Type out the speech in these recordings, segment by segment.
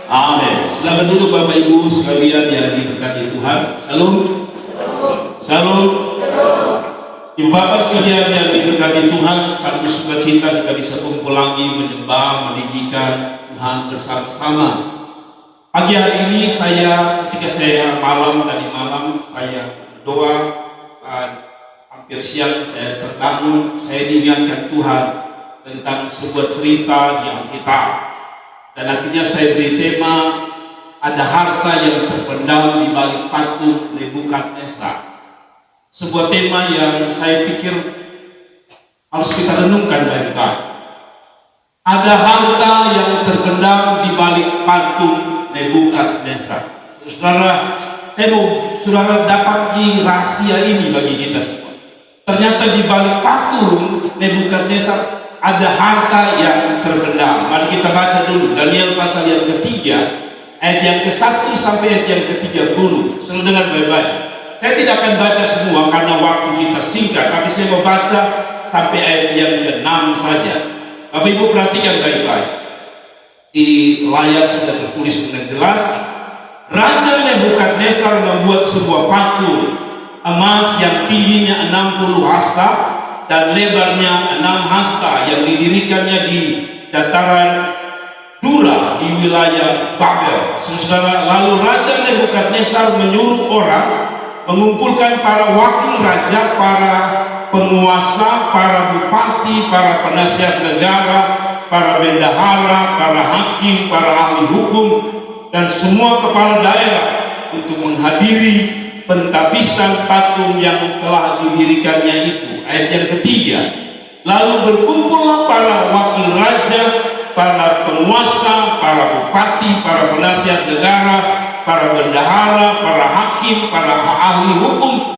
Amin. Silakan duduk Bapak Ibu sekalian yang diberkati Tuhan. Shalom. Shalom. Ibu Bapak sekalian yang diberkati Tuhan, satu sukacita kita bisa kumpul lagi menyembah, meninggikan Tuhan bersama-sama. Pagi hari ini ketika saya tadi malam saya berdoa, hampir siang saya terbangun, saya diingatkan Tuhan tentang sebuah cerita di Alkitab. Dan akhirnya saya beri tema, ada harta yang terpendam di balik patung Nebukadnezar. Sebuah tema yang saya pikir harus kita renungkan baik-baik. Ada harta yang terpendam di balik patung Nebukadnezar. Saudara, saya mau saudara dapati rahasia ini bagi kita semua. Ternyata di balik patung Nebukadnezar ada harta yang terpendam. Mari kita baca dulu Daniel pasal yang ketiga, ayat yang ke-1 sampai ayat yang ke-30. Saudara dengar baik-baik. Saya tidak akan baca semua karena waktu kita singkat, tapi saya mau baca sampai ayat yang ke-6 saja. Bapak Ibu perhatikan baik-baik. Di layar sudah tertulis dengan jelas, Raja Nebukadnezar membuat sebuah patung emas yang tingginya 60 hasta dan lebarnya 6 hasta yang didirikannya di dataran Dura di wilayah Babel. Saudara, lalu Raja Nebukadnezar menyuruh orang mengumpulkan para wakil raja, para penguasa, para bupati, para penasihat negara, para bendahara, para hakim, para ahli hukum, dan semua kepala daerah untuk menghadiri pentabisan patung yang telah didirikannya itu. Ayat yang ketiga, lalu berkumpullah para wakil raja, para penguasa, para bupati, para penasihat negara, para bendahara, para hakim, para ahli hukum,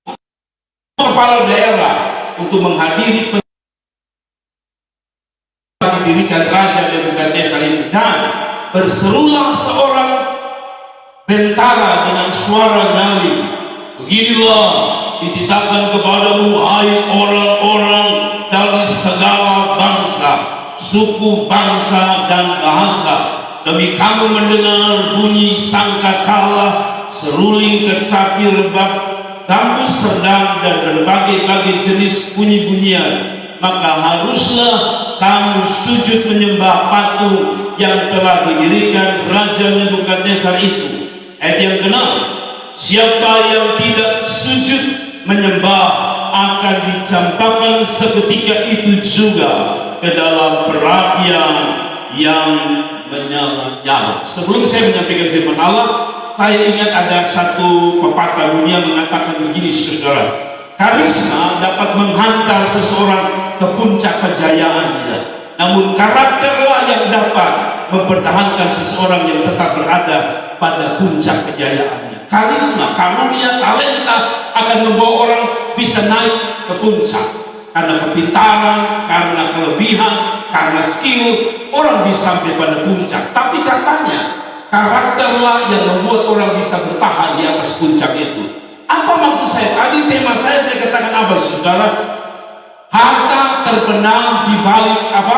kepala daerah untuk menghadiri didirikan Raja Nebukadnezar itu. Dan berserulah seorang bentara dengan suara nyaring, beginilah dititahkan kepadamu hai orang-orang dari segala bangsa, suku, bangsa, dan bahasa, demi kamu mendengar bunyi sangkakala, seruling kecapi rebab, gambus serdang, dan berbagai-bagai jenis bunyi-bunyian, maka haruslah kamu sujud menyembah patung yang telah didirikan Raja Nebukadnezar itu. Ayat yang ke-6, siapa yang tidak sujud menyembah akan dicampakkan seketika itu juga ke dalam perapian yang menyala-nyala. Sebelum saya menyampaikan firman Allah, saya ingat ada satu pepatah dunia mengatakan begini, saudara, karisma dapat menghantar seseorang ke puncak kejayaannya, namun karakterlah yang dapat mempertahankan seseorang yang tetap berada pada puncak kejayaannya. Karisma, karunia, talenta akan membawa orang bisa naik ke puncak. Karena kepintaran, karena kelebihan, karena skill, orang bisa sampai pada puncak. Tapi katanya, karakterlah yang membuat orang bisa bertahan di atas puncak itu. Apa maksud saya? Tadi tema saya katakan apa, saudara? Harta terbenam di balik apa?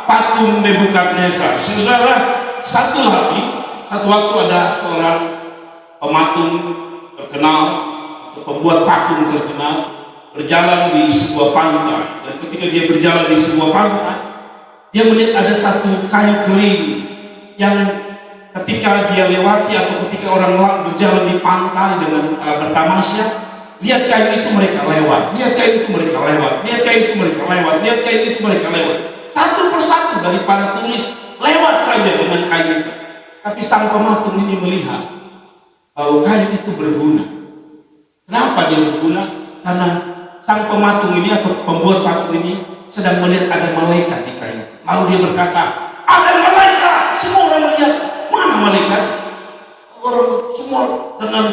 Patung Nebukadnezar. Saudara, satu waktu ada seorang pematung terkenal, atau pembuat patung terkenal, berjalan di sebuah pantai. Dan ketika dia berjalan di sebuah pantai, dia melihat ada satu kayu kering yang ketika dia lewati atau ketika orang berjalan di pantai dengan bertamasya, lihat kayu itu mereka lewat, lihat kayu itu mereka lewat, lihat kayu itu mereka lewat, lihat kayu itu mereka lewat. Satu persatu dari para turis lewat saja dengan kayu itu. Tapi sang pematung ini melihat bahwa kayu itu berguna. Kenapa dia berguna? Karena sang pematung ini atau pembuat patung ini sedang melihat ada malaikat di kayu. Lalu dia berkata, ada malaikat. Semua orang melihat, mana malaikat? Orang semua dengan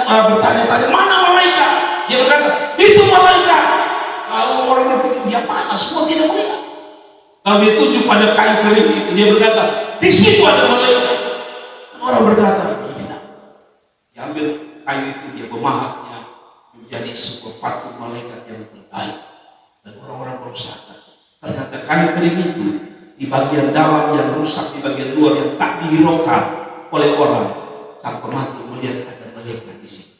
bertanya-tanya, mana malaikat? Dia berkata, itu malaikat. Lalu orang berpikir, dia mana? Semua tidak melihat. Lalu dia tuju pada kayu kering itu. Dia berkata, di situ ada malaikat. Orang berkata, tidak. Diambil kayu itu, dia memahatnya menjadi sebuah patung malaikat yang terbaik. Dan orang-orang berusaha. Ternyata kayu kering itu di bagian dalam yang rusak, di bagian luar yang tak dihiraukan, oleh orang. Sang pembantu melihat ada malaikat di sini.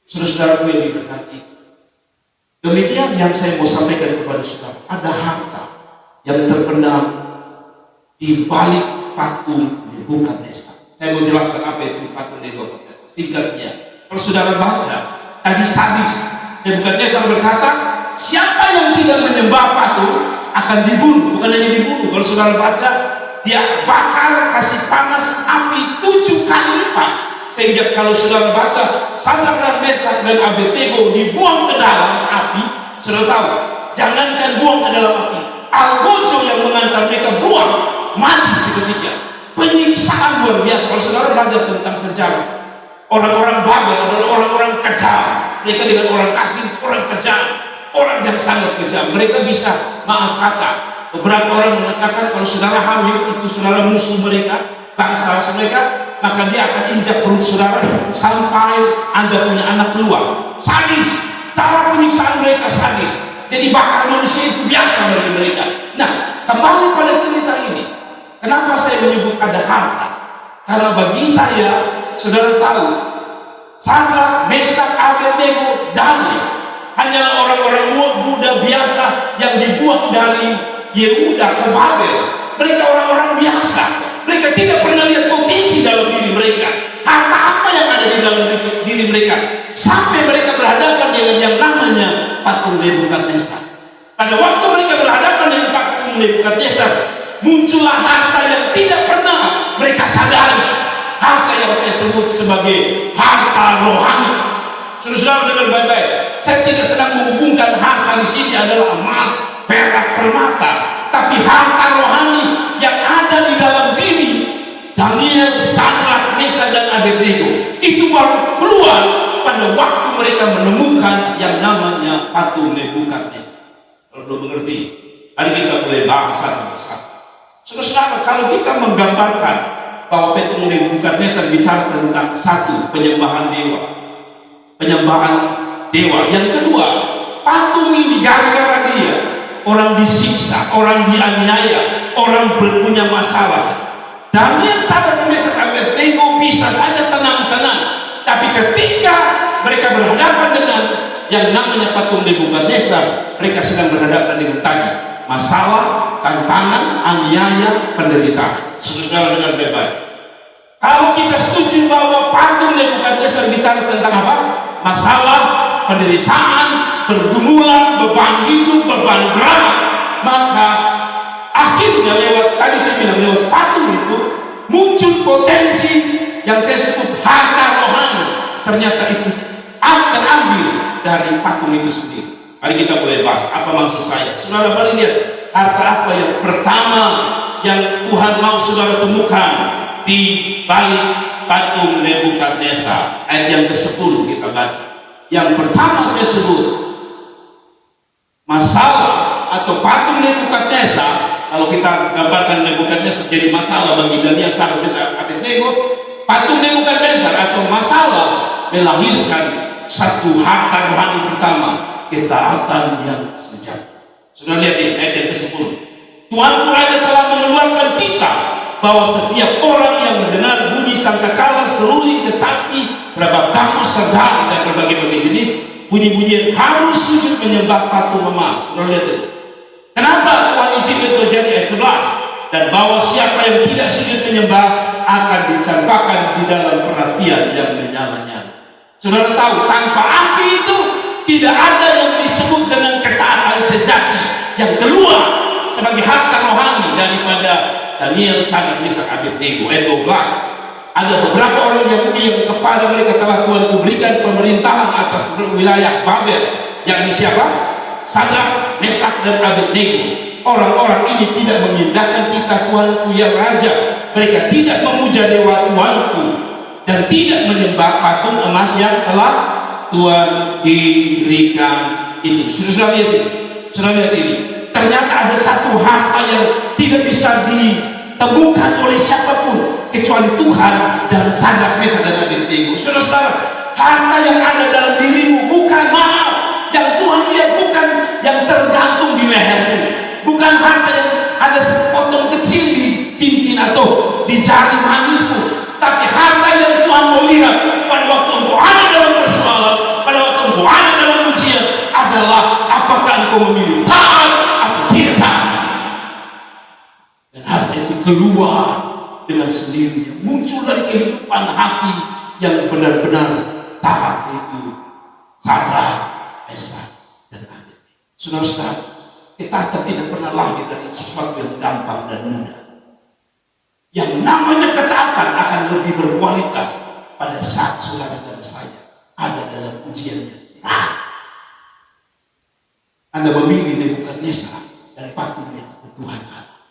Saudara-saudara yang diberkati, demikian yang saya mau sampaikan kepada saudara. Ada harta yang terpendam di balik patung Nebukadnezar. Saya mau jelaskan apa itu patung Nebukadnezar. Singkatnya, kalau saudara baca tadi sadis, Nebukadnezar berkata, siapa yang tidak menyembah patung akan dibunuh. Bukan hanya dibunuh, kalau saudara baca, dia bakar, kasih panas api 7 kali lipat. Sehingga kalau saudara baca, Sadrak dan Mesak dan Abednego dibuang ke dalam api. Saudara tahu, jangankan buang ke dalam api, algojo yang mengantar mereka buang, mati seketika. Penyiksaan luar biasa. Kalau saudara belajar tentang sejarah, orang-orang Babel adalah orang-orang kejam. Mereka dengan orang kasih, orang kejam, orang yang sangat kejam. Mereka bisa, maaf kata, beberapa orang mengatakan kalau saudara hamil itu saudara musuh mereka, bangsa mereka, maka dia akan injak perut saudara sampai Anda punya anak keluar. Sadis, cara penyiksaan mereka sadis. Jadi bakar manusia itu biasa bagi mereka. Nah, kembali pada cerita ini, kenapa saya menyebut ada harta? Karena bagi saya, saudara tahu, Sadrak, Mesak, Abednego, Daniel hanyalah orang-orang Buddha biasa yang dibuang dari Yehuda ke Babel. Mereka orang-orang biasa. Mereka tidak pernah lihat potensi dalam diri mereka. Harta apa yang ada di dalam diri mereka, sampai mereka berhadapan dengan yang namanya patung Nebukadnezar. Pada waktu mereka berhadapan dengan patung Nebukadnezar, muncullah harta yang tidak pernah mereka sadari. Harta yang saya sebut sebagai harta rohani. Saudara dengar baik-baik. Saya tidak sedang menghubungkan harta di sini adalah emas, perak, permata, tapi harta rohani yang ada di dalam diri Daniel, Sadrak, Mesak dan Abednego itu baru keluar pada waktu mereka menemukan yang namanya patung Nebukadnezar. Kalau belum mengerti, hari kita boleh bahas satu-satu. Saudara, kalau kita menggambarkan bahwa patung Nebukadnezar bicara tentang satu, penyembahan dewa, yang kedua, patung ini gara-gara dia orang disiksa, orang dianiaya, orang berpunya masalah. Daniel, Sadrak, Mesak, Abednego bisa saja tenang-tenang, tapi ketika mereka berhadapan dengan yang namanya patung Nebukadnezar, mereka sedang berhadapan dengan tadi masalah, tantangan, aniaya, penderitaan. Saudara dengar baik-baik. Kalau kita setuju bahwa patung Nebukadnezar bicara tentang apa? Masalah, penderitaan, pergumulan, beban hidup, beban berat, maka akhirnya tadi saya bilang lewat patung itu muncul potensi yang saya sebut harta rohani. Ternyata itu terambil dari patung itu sendiri. Mari kita mulai bahas apa maksud saya. Saudara mari lihat harta apa yang pertama yang Tuhan mau saudara temukan di balik patung Nebukadnezar. Ayat yang ke-10 kita baca. Yang pertama saya sebut masalah atau patung Nebukadnezar. Kalau kita gambarkan Nebukadnezar jadi masalah bagi Daniel, Sadrak, Mesak, Abednego, patung Nebukadnezar atau masalah melahirkan satu harta rohani pertama, ketaatan yang sejati. Sudah lihat di ayat yang ke-10. Tuanku Raja telah mengeluarkan titah bahwa setiap orang yang mendengar bunyi sangkakala, seruling, kecapi, berapa kamus, sergari dan berbagai-bagai jenis bunyi-bunyian harus sujud menyembah patung emas. Sudah lihat itu. Kenapa Tuhan izinkan terjadi ayat 11? Dan bahwa siapa yang tidak sujud menyembah akan dicampakkan di dalam perapian yang menyala-nyala. Saudara tahu, tanpa api itu tidak ada yang disebut dengan ketaatan sejati yang keluar sebagai harta rohani daripada Daniel, Sadrak, Mesak, Abednego. Ayat 12. Ada beberapa orang Yahudi yang kepada mereka telah Tuhan berikan pemerintahan atas wilayah Babel. Yakni siapa? Sadrak, Mesak dan Abednego. Orang-orang ini tidak mengindahkan titah Tuanku yang Raja. Mereka tidak memuja dewa Tuanku dan tidak menyembah patung emas yang telah Tuhan dirikan itu. Sudah lihat ini. Sudah lihat ini. Ternyata ada satu harta yang tidak bisa ditemukan oleh siapapun kecuali Tuhan dan Sadrak, Mesak dan Abednego. Saudara-saudara, harta yang ada dalam dirimu bukan maaf yang Tuhan lihat, bukan yang tergantung di lehermu, bukan harta yang ada sepotong kecil di cincin atau di jari manismu, tapi harta keluar dengan sendirinya, muncul dari kehidupan hati yang benar-benar taat, itu Sadrak, Mesak, dan Abednego. Saudara-saudara, ketaatan tidak pernah lahir dari sesuatu yang gampang dan mudah. Yang namanya ketaatan akan lebih berkualitas pada saat saudara dan saya ada dalam ujiannya. Anda memilih Nebukadnezar dan patuhnya ke Tuhan Allah.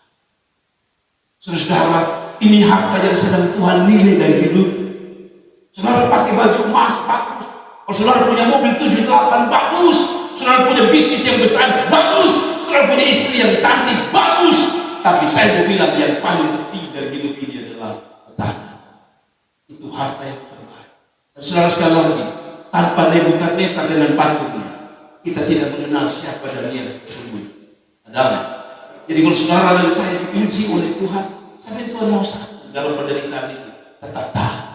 Saudara, ini harta yang sedang Tuhan nilai dari hidup. Saudara pakai baju emas, bagus. Kalau saudara punya mobil 78, bagus. Saudara punya bisnis yang besar, bagus. Saudara punya istri yang cantik, bagus. Tapi saya mau bilang yang paling penting dari hidup ini adalah ketaatan. Itu harta yang terbaik. Dan saudara sekali lagi, tanpa Nebukadnezar dengan patuhnya, kita tidak mengenal siapa Daniel sesungguhnya. Ada. Jadi kalau saudara dan saya diuji oleh Tuhan, sampai Tuhan mau satu dalam penderitaan itu, tetap taat.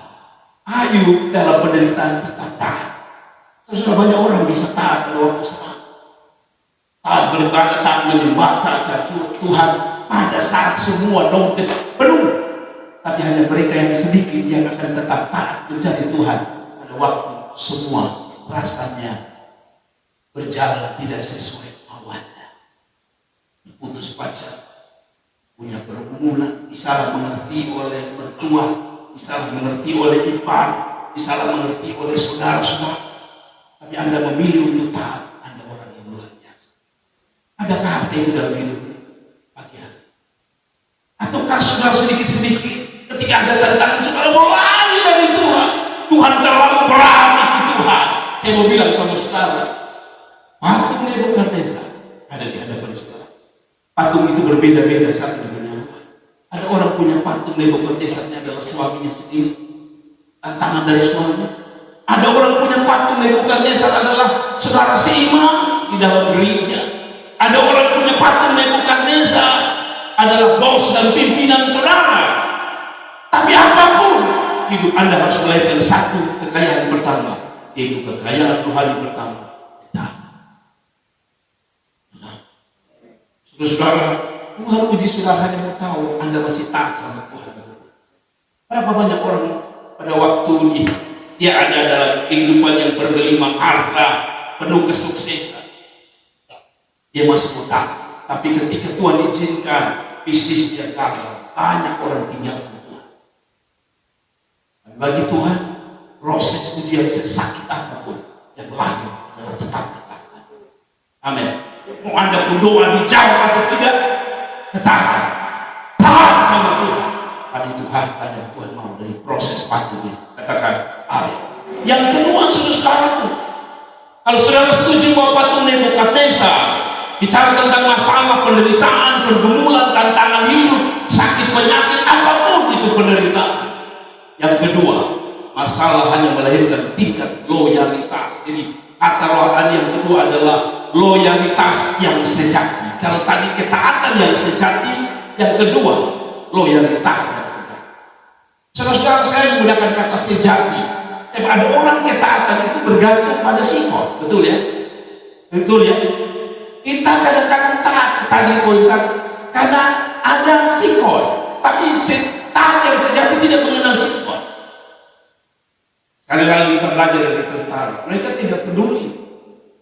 Ayub dalam penderitaan tetap taat. Saudara, banyak orang bisa taat pada waktu senang, taat beribadah, taat menyembah, taat Tuhan pada saat semua dompet penuh. Tapi hanya mereka yang sedikit yang akan tetap taat mencari Tuhan pada waktu semua rasanya berjalan tidak sesuai mauannya. Diputus pacar, punya pergumulan, disalah mengerti oleh mertua, disalah mengerti oleh ipar, disalah mengerti oleh saudara-saudara. Tapi Anda memilih untuk taat, Anda orang yang luar biasa. Adakah harta itu dalam hidup pagi hari? Ataukah saudara sedikit-sedikit ketika ada tantangan saudara berlari dari Tuhan? Tuhan terlalu berani ke Tuhan. Saya mau bilang sama saudara, patung Nebukadnezar ada di hadapan saudara. Patung itu berbeda-beda satu dengan yang lain. Ada orang punya patung Nebukadnezarnya adalah suaminya sendiri, tantangan dari suaminya. Ada orang punya patung Nebukadnezar adalah saudara seimam di dalam gereja. Ada orang punya patung Nebukadnezar adalah bos dan pimpinan saudara. Tapi apapun, hidup Anda harus melahirkan satu kekayaan pertama, yaitu kekayaan rohani pertama. Saudara, Tuhan uji saudara hanya mau tahu Anda masih taat sama Tuhan. Berapa banyak orang pada waktu ini dia ada dalam kehidupan yang bergelimang harta, penuh kesuksesan, dia masih mau taat. Tapi ketika Tuhan izinkan bisnis dia gagal, banyak orang tinggalkan Tuhan. Dan bagi Tuhan, proses ujian sesakit apapun yang lahir adalah tetap. Amin. Mau Anda berdoa dijawab atau tidak, ketaatan, taat sama Tuhan. Pada itu harta yang Tuhan mau dari proses patuhnya. Katakan amin. Yang kedua, saudara, kalau saudara setuju bahwa patung Nebukadnezar bicara tentang masalah penderitaan, pergumulan, tantangan hidup, sakit, penyakit, apapun itu penderitaan. Yang kedua, masalah hanya melahirkan tingkat loyalitas. Jadi kata rohani yang kedua adalah loyalitas yang sejati. Kalau tadi ketaatan yang sejati, yang kedua loyalitas yang sejati. Saudara-saudara, saya menggunakan kata sejati. Ada orang ketaatan itu bergantung pada sikap, betul ya? Betul ya? Kita kadang-kadang taat tadi poinsan karena ada sikap, tapi taat yang sejati tidak mengenal sikap. Sekali lagi kita belajar dari tentara, mereka tidak peduli.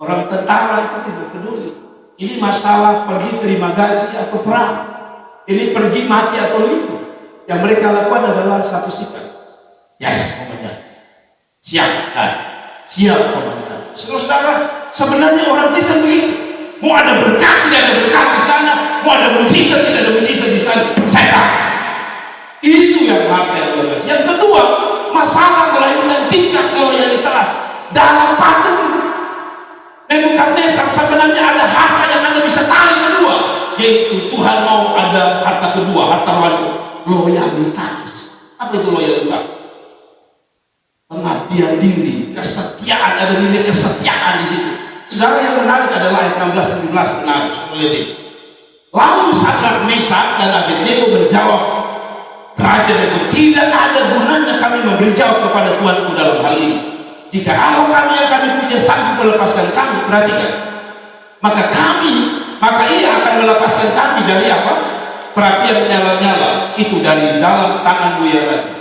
Orang tentara itu tidak peduli. Ini masalah pergi terima gaji atau perang. Ini pergi mati atau hidup. Yang mereka lakukan adalah satu sikap. Yes, komandan. Siap, dan siap, komandan. Saudara, sebenarnya orang Kristen begitu. Mau ada berkat, tidak ada berkat di sana. Mau ada mujizat, tidak ada mujizat di sana. Saya tahu. Itu yang harta yang luar biasa. Yang kedua, masalah melahirkan tingkat loyalitas dalam patung Nebukadnezar. Sebenarnya ada harta yang Anda bisa tarik kedua, yaitu Tuhan mau ada harta kedua, harta rohani, loyalitas. Apa itu loyalitas? Pengabdian diri, kesetiaan, ada nilai kesetiaan di situ. Saudara, yang menarik adalah ayat 16-17 menarik. Lalu Sadrak, Mesak, dan Abednego menjawab Raja Nebukadnezar, tidak ada gunanya kami memberi jawab kepada Tuhanku dalam hal ini. Jika Allah kami yang kami puja sanggup melepaskan kami, perhatikan, maka ia akan melepaskan kami dari apa? Perapian menyala-nyala. Raja.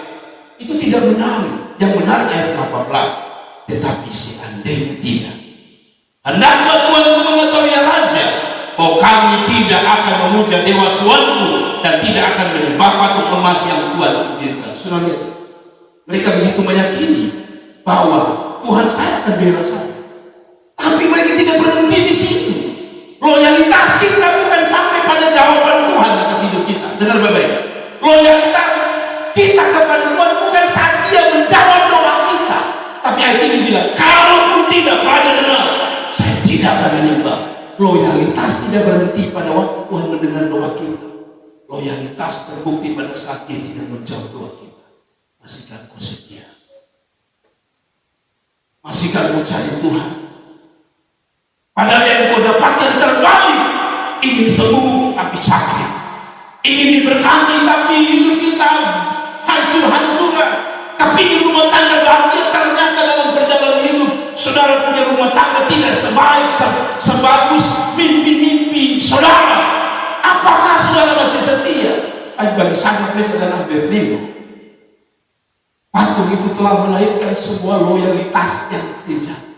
Itu tidak menarik. Yang menarik ayat 18. Tetapi seandainya tidak, hendaklah Tuanku mengetahui ya Raja, bahwa kami tidak akan memuja dewa Tuanku dan tidak akan menyembah patung emas yang Tuhan dirikan. Saudara lihat, mereka begitu meyakini bahwa Tuhan saya akan bela saya. Tapi mereka tidak berhenti di situ. Loyalitas kita bukan sampai pada jawaban Tuhan atas hidup kita. Dengar baik-baik. Loyalitas kita kepada Tuhan bukan saat Dia menjawab doa kita. Tapi ayat ini bilang, kalaupun tidak, Raja dengar, saya tidak akan menyembah. Loyalitas tidak berhenti pada waktu Tuhan mendengar doa kita. Loyalitas terbukti pada saat Dia tidak menjawab doa kita. Masihkah kau setia? Masihkah kau cari Tuhan? Padahal yang kau dapatkan terbalik, ingin sembuh tapi sakit, ingin diberkati tapi hidup kita hancur-hancuran, tapi di rumah tangga bahagia, ternyata dalam perjalanan hidup saudara punya rumah tangga tidak sebaik, sebagus mimpi-mimpi saudara. Apakah saudara masih setia? Bagi Sadraq, Mesakh dan Abednego, patung itu telah melahirkan sebuah loyalitas yang sejati.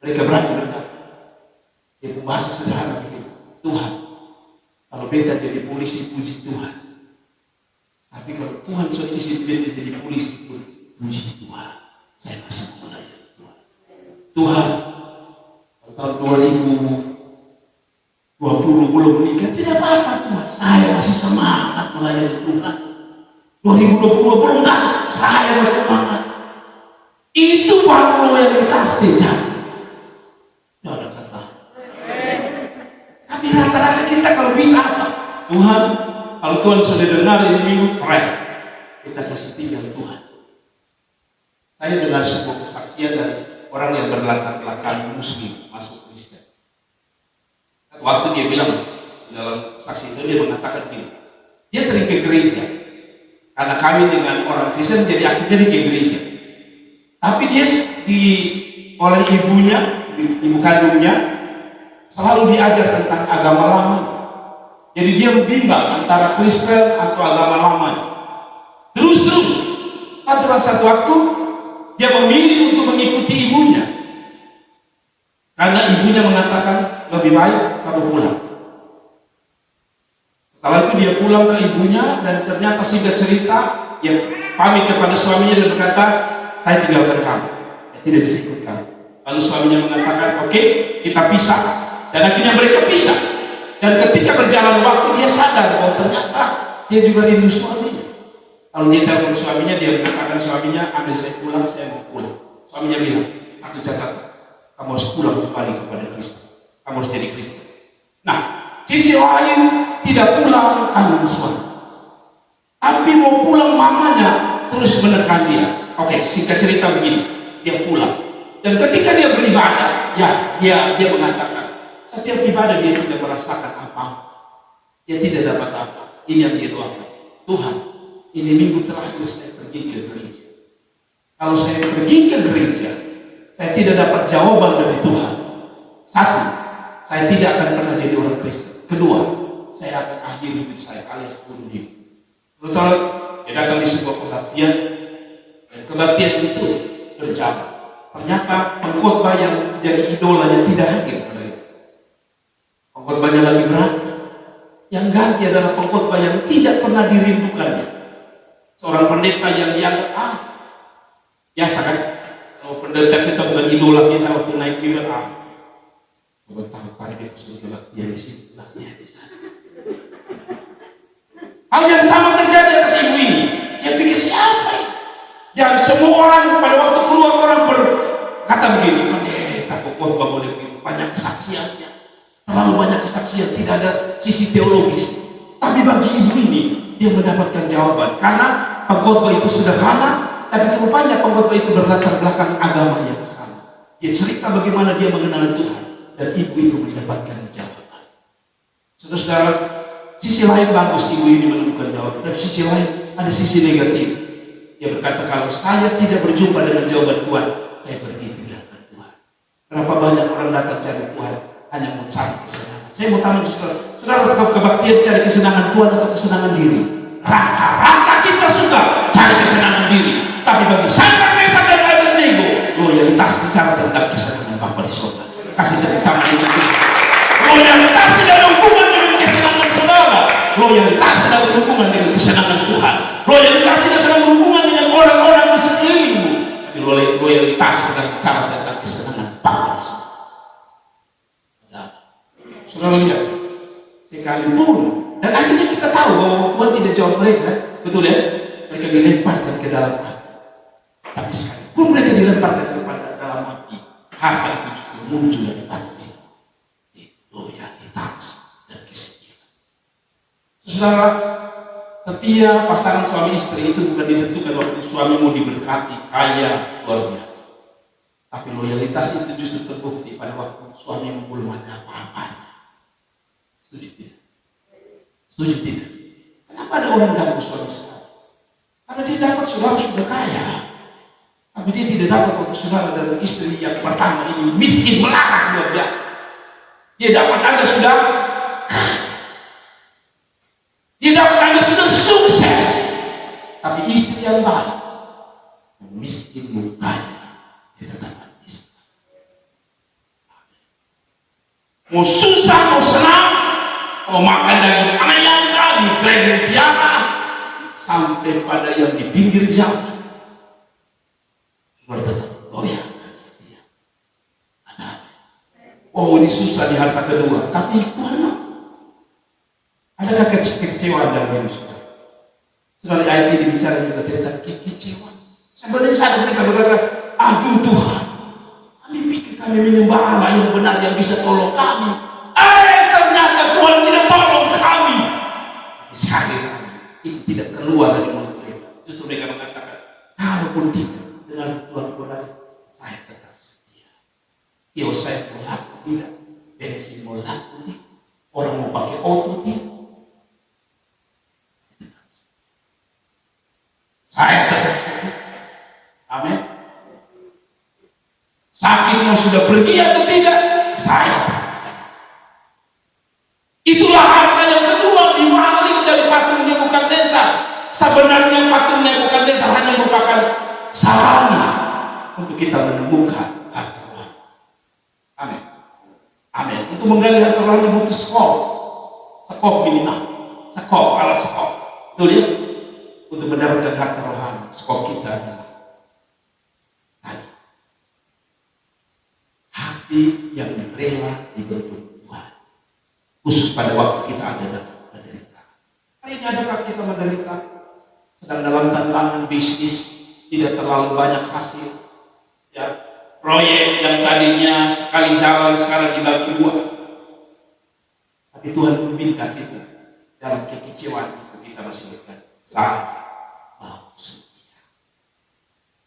Mereka berani berkata, dia bahasa sederhana begitu, Tuhan, kalau beta jadi polisi, puji Tuhan. Tapi kalau Tuhan sudah isi beta jadi polisi, puji Tuhan. Saya masih mau melayani Tuhan. Tuhan, tahun 2020 belum menikah, tidak apa-apa Tuhan. Saya masih semangat melayani Tuhan. 2020 belum kasih, saya masih semangat. Itu baru loyalitas sejati. Jangan kata. Tapi rata-rata kita kalau bisa apa? Tuhan, kalau Tuhan sudah dengar ini minggu, keren. Kita kasih tinggal Tuhan. Saya dengar sebuah kesaksian dari orang yang berlatar belakang Muslim masuk Kristen. Waktu dia bilang dalam saksi itu, dia mengatakan begini, dia sering ke gereja karena kami dengan orang Kristen, jadi akhirnya dia ke gereja. Tapi dia oleh ibunya, ibu kandungnya, selalu diajar tentang agama lama. Jadi dia bimbang antara Kristen atau agama lama. Terus satu waktu dia memilih untuk mengikuti ibunya, karena ibunya mengatakan lebih baik kamu pulang. Setelah itu dia pulang ke ibunya, dan ternyata singkat cerita dia pamit kepada suaminya dan berkata, saya tinggalkan kamu, saya tidak bisa ikut kamu. Lalu suaminya mengatakan, oke, kita pisah. Dan akhirnya mereka pisah. Dan ketika berjalan waktu, dia sadar bahwa ternyata dia juga rindu suaminya. Kalau dia telepon suaminya, dia mengatakan suaminya, ambil saya pulang, saya mau pulang. Suaminya bilang, satu catatan, kamu harus pulang kembali kepada Kristus. Kamu harus jadi Kristen. Nah, sisi lain tidak pulang kangen suami. Tapi mau pulang, mamanya terus menekan dia. Oke, singkat cerita begini, dia pulang. Dan ketika dia beribadah, ya dia mengatakan, setiap ibadah dia tidak merasakan apa-apa. Dia tidak dapat apa. Ini yang dia doakan. Tuhan, ini minggu terakhir saya pergi ke gereja. Kalau saya pergi ke gereja, saya tidak dapat jawaban dari Tuhan. Satu, saya tidak akan pernah jadi orang Kristen. Kedua, saya akan akhiri hidup saya alias bunuh diri. Betul, dia datang di sebuah kebaktian, dan kebaktian itu berjalan. Ternyata pengkhotbah yang jadi idolanya tidak hadir pada itu. Pengkhotbahnya lagi berantem. Yang ganti adalah pengkhotbah yang tidak pernah dirindukannya. Seorang pendeta yang dianggap biasa kan, kalau pendeta kita bukan idola kita waktu naik mimbar coba tahu kali dia suruh kebaktian di sini, kebaktian di sana. Hal yang sama terjadi atas ibu ini. Dia pikir siapa ini? Dan semua orang pada waktu keluar, orang berkata begini, pendeta kok khotbah boleh begitu, banyak kesaksiannya, terlalu banyak kesaksian, tidak ada sisi teologis. Tapi bagi ibu ini, dia mendapatkan jawaban karena pengkhotbah itu sederhana, tapi rupanya pengkhotbah itu berlatar belakang agama yang sama. Dia cerita bagaimana dia mengenal Tuhan, dan ibu itu mendapatkan jawaban. Saudara-saudara, sisi lain bagus ibu ini menemukan jawaban, dan sisi lain ada sisi negatif. Dia berkata, kalau saya tidak berjumpa dengan jawaban Tuhan, saya pergi tinggalkan Tuhan. Berapa banyak orang datang cari Tuhan hanya mau cari kesenangan. Saya mau tanya saudara, tetap kebaktian cari kesenangan Tuhan atau kesenangan diri? Rata-rata kita suka-suka cari kesenangan diri. Tapi bagi Sadrak, Mesak dan Abednego, loyalitas bicara tentang kesenangan Bapa di surga. Kasih tepuk tangan untuk Tuhan. Loyalitas tidak ada hubungan dengan kesenangan saudara. Loyalitas tidak berhubungan dengan kesenangan Tuhan. Loyalitas tidak sedang berhubungan dengan orang-orang di sekelilingmu. Tapi loyalitas sedang bicara tentang kesenangan Bapa di surga. Saudara lihat, sekalipun, dan akhirnya kita tahu bahwa Tuhan tidak jawab mereka, betul ya? Mereka dilemparkan ke dalam api. Tapi sekalipun mereka dilemparkan kepada dalam api, harta itu justru muncul dari batin. Loyalitas dan kesetiaan. Saudara, setia pasangan suami istri itu bukan ditentukan waktu suamimu diberkati, kaya, luar biasa. Tapi loyalitas itu justru terbukti pada waktu suamimu belum ada apa-apa. Setuju tidak? Setuju tidak? Kenapa ada orang ganggu suami saudara? Karena dia dapat saudara sudah kaya, tapi dia tidak dapat waktu saudara dan istri yang pertama ini miskin melarat luar biasa. Dia dapat Anda sudah sukses, tapi istri yang baik, miskin mukanya tidak dapat istri. Mau susah mau senang, mau makan daging ayam di Grand Tiara, sampai pada yang di pinggir jalan, bertetap loyal dan setia. Oh, ini susah di harta kedua, tapi Tuhan mau. Adakah kekecewaan dalam hidup saudara? Saudara, ayat ini bicara juga tentang kekecewaan. Sebenarnya saya bisa berkata, aduh Tuhan, kami pikir kami menyembah Allah yang benar yang bisa tolong kami. Ternyata Tuhan tidak tolong kami. Sekali itu tidak keluar dari mulut mereka. Justru mereka mengatakan, kalaupun tidak dengan Tuhan benar, saya tetap setia. Yo, saya mau laku tidak, bensin mau laku tidak, orang mau pakai auto tidak, saya tetap setia. Amin. Sakitnya sudah pergi atau tidak, saya. Itulah harta yang kedua dimaling dari patung Nebukadnezar. Sebenarnya patung Nebukadnezar hanya merupakan sarana untuk kita menemukan harta rohani. Amin. Amin. Itu menggali harta rohani butuh skop minimal, alat skop. Betul ya? Untuk mendapatkan harta rohani, skop kita adalah hati yang rela dibentuk Tuhan. Khusus pada waktu kita ada dalam penderitaan. Hari ini adakah kita menderita? Sedang dalam tantangan bisnis, tidak terlalu banyak hasil. Ya, proyek yang tadinya sekali jalan sekarang dibagi dua. Tapi Tuhan meminta kita dalam kekecewaan itu kita masih berkata, saya mau setia.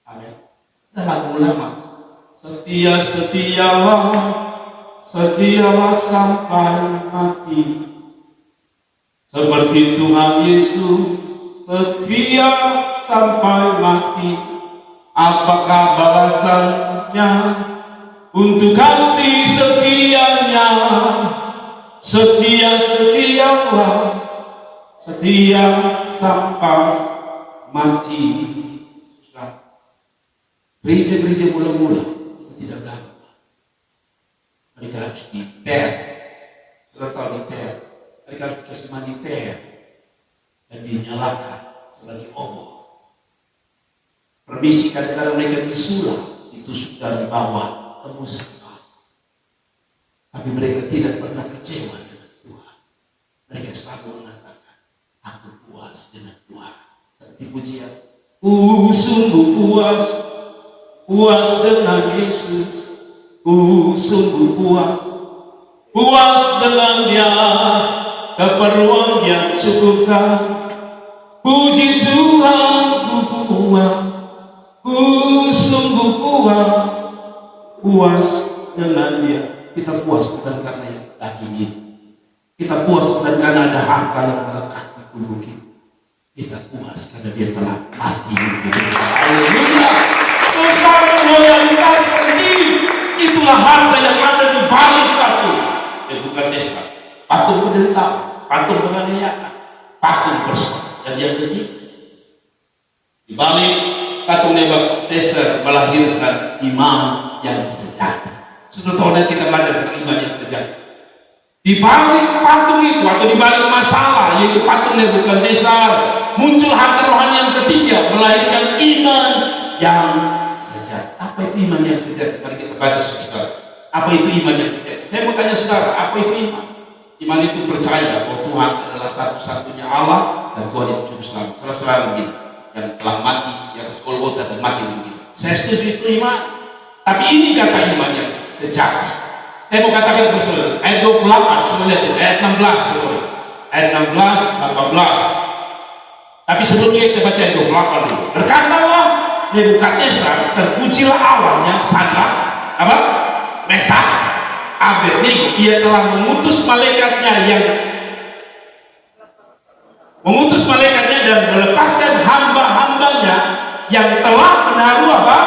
Amin. Dan lagu lama, setialah sampai mati, seperti Tuhan Yesus setia sampai mati. Apakah balasannya untuk kasih setianya? Setia sampai mati. Gereja-gereja mula-mula itu tidak gampang. Mereka harus diter, sudah tahu diter. Mereka harus dikasih mandi ter dan dinyalakan sebagai obor. Permisi kadang-kadang mereka disulap, ditusuk dari bawah, tembus ke bawah. Tapi mereka tidak pernah kecewa dengan Tuhan. Mereka selalu mengatakan, aku puas dengan Tuhan. Seperti pujian, sungguh puas dengan Yesus. Sungguh puas dengan Dia, keperluan Dia cukupkan. Puji Tuhan, sungguh puas dengan Dia. Kita puas bukan karena yang kita ingin. Kita puas bukan karena ada harta yang melekat di tubuh kita. Kita puas karena Dia telah mati untuk kita. Haleluya. Saudara, loyalitas ini itulah harta yang ada di balik patung. Bukan desa. Patung penderitaan, patung penganiayaan, patung persoalan. Dan yang ketiga, balik Katong Nebukadnezar melahirkan iman yang sejati. Sudah tahu kita belajar tentang iman yang sejati. Di balik patung itu atau di balik masalah yaitu patung Nebukadnezar, muncul harta rohani yang ketiga, melahirkan iman yang sejati. Apa itu iman yang sejati? Mari kita baca saudara. Apa itu iman yang sejati? Saya mau tanya saudara, apa itu iman? Iman itu percaya bahwa Tuhan adalah satu-satunya Allah dan Tuhan itu juru selamat. Salah begini, yang telah mati di atas Golgota dan mati begini. Saya setuju itu iman. Tapi ini kata iman yang sejati. Saya mau katakan kepada saudara, ayat 28, saudara lihat itu, ayat 16, saudara. Ayat 16, 18. Tapi sebelumnya kita baca ayat 28 dulu. Berkatalah Nebukadnezar, terpujilah Allahnya Sadrak, apa? Mesak, Abednego. Ia telah mengutus malaikatnya dan melepaskan hamba-hambanya yang telah menaruh apa?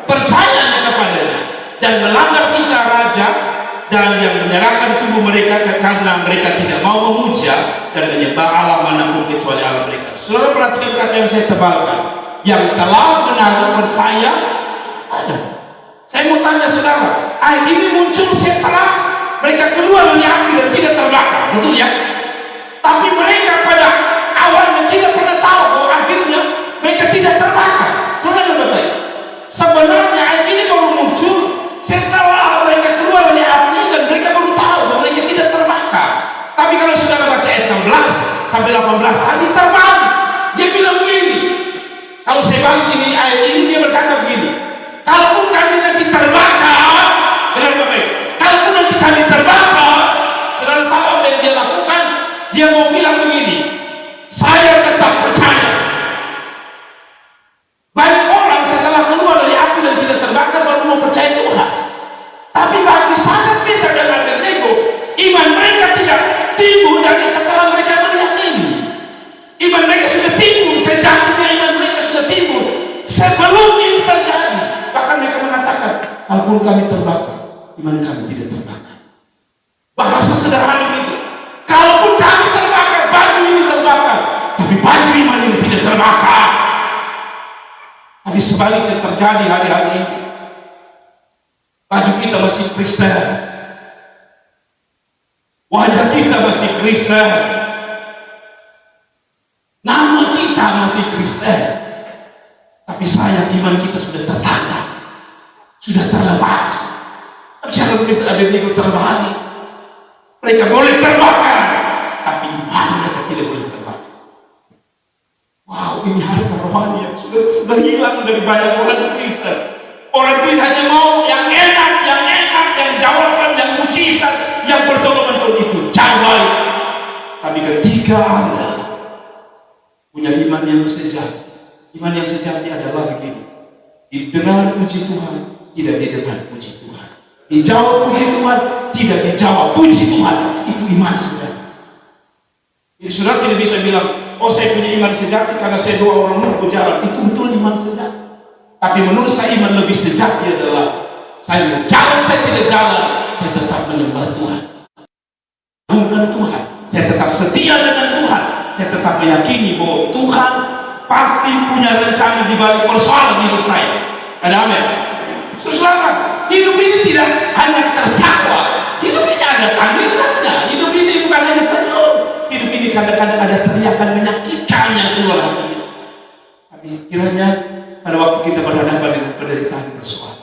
Percayanya kepadanya dan melanggar titah raja, dan yang menyerahkan tubuh mereka karena mereka tidak mau memuja dan menyembah Allah manapun kecuali Allah mereka. Saudara perhatikan kata yang saya tebalkan, yang telah menaruh percaya ada. Saya mau tanya saudara, ayat ini muncul setelah mereka keluar dari api dan tidak terbakar, betul ya? Tapi mereka pada awalnya tidak pernah tahu bahwa akhirnya mereka tidak terbakar. Saudara baik, sebenarnya ayat ini baru muncul setelah mereka keluar dari api dan mereka baru tahu bahwa mereka tidak terbakar. Tapi kalau saudara baca ayat 16 sampai 18 tadi terbalik. Dia bilang begini. Kalau saya balik ini ayat ini dia berkata begini. Kalaupun kami nanti terbakar, benar baik. Kalaupun nanti kami terbakar, saudara tahu apa yang dia lakukan? Dia mau bilang begini. Saya tetap percaya. Banyak orang setelah keluar dari api dan tidak terbakar baru mau percaya Tuhan. Tapi bagi Sadrak, Mesak dan Abednego, iman mereka tidak timbul dari setelah mereka melihat ini. Iman mereka sudah timbul, sejatinya iman mereka sudah timbul sebelum ini terjadi. Bahkan mereka mengatakan, kalaupun kami terbakar, iman kami tidak terbakar. Bahasa sederhana itu. Kalaupun kami terbakar, baju ini terbakar, tapi baju iman ini tidak terbakar. Tapi sebaliknya terjadi hari-hari ini. Baju kita masih Kristen, wajah kita masih Kristen, nama kita masih Kristen, tapi sayang iman kita sudah tertanda, sudah terlepas. Jangan Mesak Abednego terbalik. Mereka boleh terbakar, tapi iman mereka tidak boleh terbakar. Wow, ini harta rohani yang sudah hilang dari banyak orang Kristen. Orang Kristen hanya mau yang enak, yang jawaban, yang mujizat, yang betul-betul itu jauh baik. Tapi ketika Anda punya iman yang sejati, iman yang sejati adalah begini: didengar puji Tuhan, tidak didengar puji Tuhan. Dijawab puji Tuhan, tidak dijawab puji Tuhan. Itu iman sejati. Jadi saudara tidak bisa bilang, oh saya punya iman sejati karena saya doa orang menempuh jalan. Itu betul iman sejati. Tapi menurut saya iman lebih sejati adalah saya jalan, saya tidak jalan, saya tetap menyembah Tuhan, bukan Tuhan. Saya tetap setia dengan Tuhan. Saya tetap meyakini bahwa Tuhan pasti punya rencana di balik persoalan hidup saya. Ada amin. Saudara, hidup ini tidak hanya tertawa. Hidup ini ada tangisannya. Hidup ini bukan hanya senyum. Hidup ini kadang-kadang ada teriakan menyakitkan yang keluar hati. Tapi kiranya pada waktu kita berhadapan dengan penderitaan persoalan,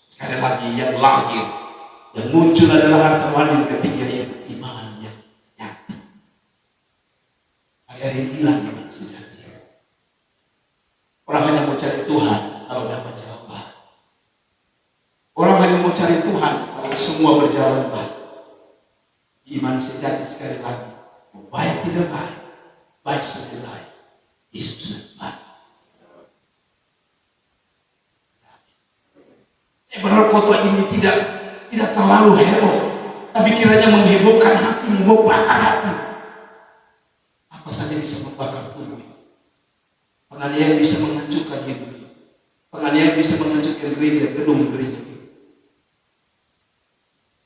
sekali lagi yang lahir, yang muncul adalah harta rohani yang ketiga, yaitu iman yang sejati. Hari-hari ini hilang iman sejati. Orang hanya mau cari Tuhan kalau dapat jawaban. Orang hanya mau cari Tuhan kalau semua berjalan baik. Iman sejati sekali lagi, baik tidak baik, baik sudah baik, Yesus sudah baik. Berharap khotbah ini tidak terlalu heboh, tapi kiranya menghebohkan hati, membakar hati. Apa saja bisa membakar tubuh. Penganiayaan bisa menghancurkan hidup. Penganiayaan bisa menghancurkan gereja, gedung gereja.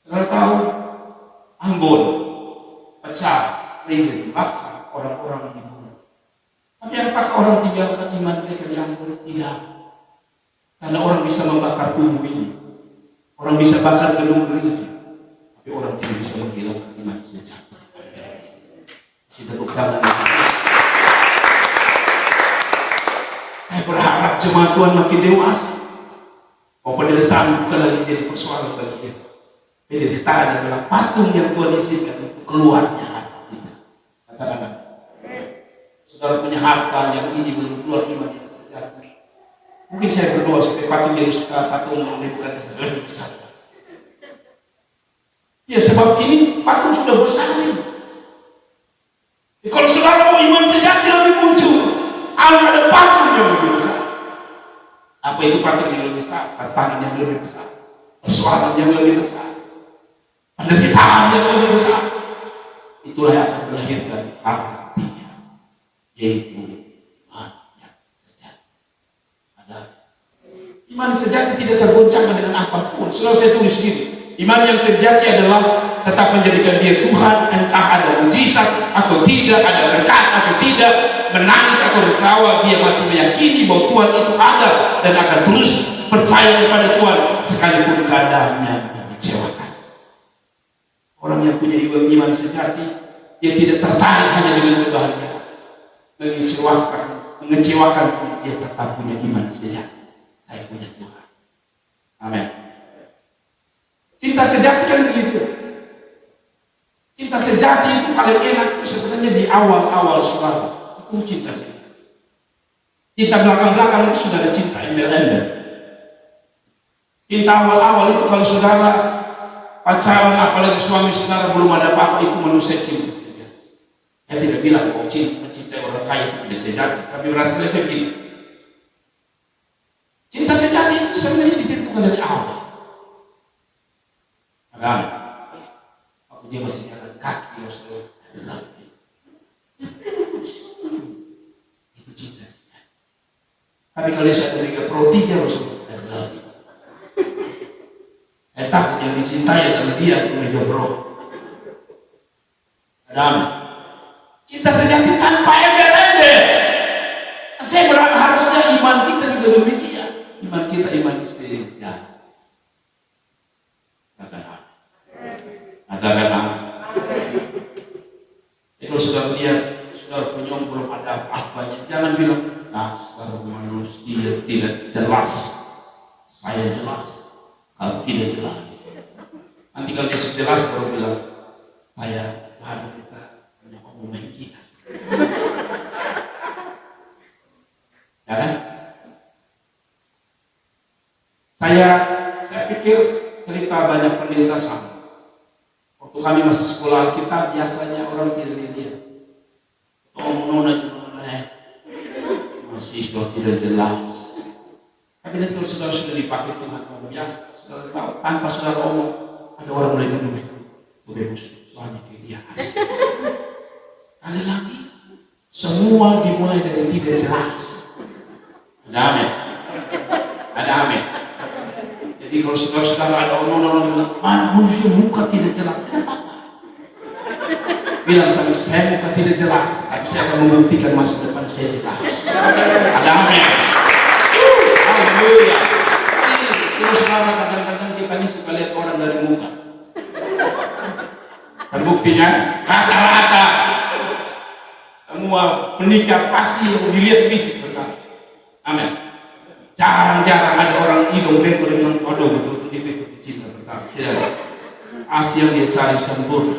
Saudara tahu, Ambon pecah, gereja dibakar, orang-orang dibunuh. Tapi apakah Apakah orang tinggalkan iman mereka diampuni? Tidak. Karena orang bisa membakar tubuh ini, orang bisa bakar gedung gereja, tapi orang tidak bisa menghilangkan iman sejati. Kita tepuk tangan. Saya berharap jemaat Tuhan makin dewasa. Penderitaan bukan lagi jadi persoalan bagi kita. Penderitaan adalah patung yang Tuhan izinkan untuk keluarnya hati kita. Katakan, saudara punya harta yang ini belum keluar iman yang sejati. Mungkin saya berdoa supaya patung Yerusalem, patung Nebukadnezar lebih besar. Ya, sebab ini patung sudah bersalin. Kalau saudara mau iman sejati lebih muncul, ada patung yang lebih besar. Apa itu patung yang lebih besar? Tantangan yang lebih besar, persoalan yang lebih besar, penderitaan yang lebih besar. Itulah yang akan melahirkan artinya, yaitu iman yang sejati. Iman sejati tidak tergoncangkan dengan apapun. Selalu saya tulis sini, iman yang sejati adalah tetap menjadikan dia Tuhan, entah ada mujizat atau tidak, ada berkat atau tidak, menangis atau tertawa, dia masih meyakini bahwa Tuhan itu ada dan akan terus percaya kepada Tuhan sekalipun keadaannya mengecewakan. Orang yang punya iman sejati, dia tidak tertarik hanya dengan kebahagiaan, mengecewakan, dia tetap punya iman sejati. Saya punya Tuhan. Amin. Cinta sejati kan begitu. Cinta sejati itu paling enak itu sebenarnya di awal-awal saudara. Itu cinta sejati. Cinta belakang-belakang itu sudah ada cinta embel-embel. Cinta awal-awal itu kalau saudara pacaran, apalagi suami saudara belum ada apa-apa, itu manusia cinta sejati. Saya tidak bilang bahwa mencintai orang kaya itu tidak sejati, tapi berarti saya begini. Cinta sejati itu sebenarnya ditentukan dari awal. Agama. Waktu dia masih jalan kaki, saudara. Itu cinta sejati. Tapi kalau saya berikan pro-3, saudara. Saya takut yang dicintai adalah dia yang meja bro. Agama. Cinta sejati tanpa embel-embel. Saya berharap harusnya iman kita juga demikian. Iman kita iman sejati. Katakan kalau sudah lihat, sudah punya belum ada apa-apanya, jangan bilang dasar manusia tidak jelas. Saya jelas, kalau tidak jelas. Nanti kalau dia jelas baru bilang, saya baru kita punya omongan kita. Ya kan? Saya pikir cerita banyak pendeta sama. Waktu kami masih sekolah kita, biasanya orang tidak lihat. Nona masih sudah tidak jelas. Tapi nanti kalau saudara sudah dipakai Tuhan luar biasa, saudara tahu tanpa saudara omong, ada orang mulai menulis, bebas, soalnya dia. Kali lagi, semua dimulai dari tidak jelas. Ada amin. Ada amin. Jadi kalau saudara ada orang bilang, mana manusia muka tidak jelas, tidak apa-apa. Bilang sama saya muka tidak jelas, tapi saya akan membuktikan masa depan saya jelas. Ada amin. Haleluya. Saudara kadang-kadang kita ini suka lihat orang dari muka. Terbuktinya rata-rata semua menikah pasti dilihat fisik pertama. Amin. Jarang-jarang ada orang hidung beko dengan kode betul-betul di cinta pertama. Tidak. Asia dia cari sempurna.